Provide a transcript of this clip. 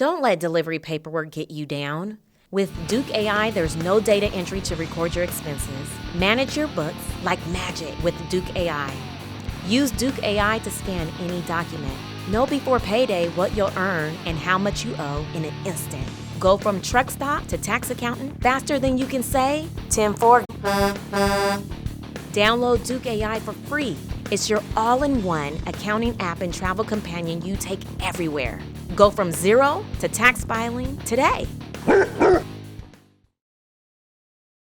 Don't let delivery paperwork get you down. With DUKE.ai, there's no data entry to record your expenses. Manage your books like magic with DUKE.ai. Use DUKE.ai to scan any document. Know before payday what you'll earn and how much you owe in an instant. Go from truck stop to tax accountant faster than you can say 10-4. Download DUKE.ai for free. It's your all-in-one accounting app and travel companion you take everywhere. Go from zero to tax filing today.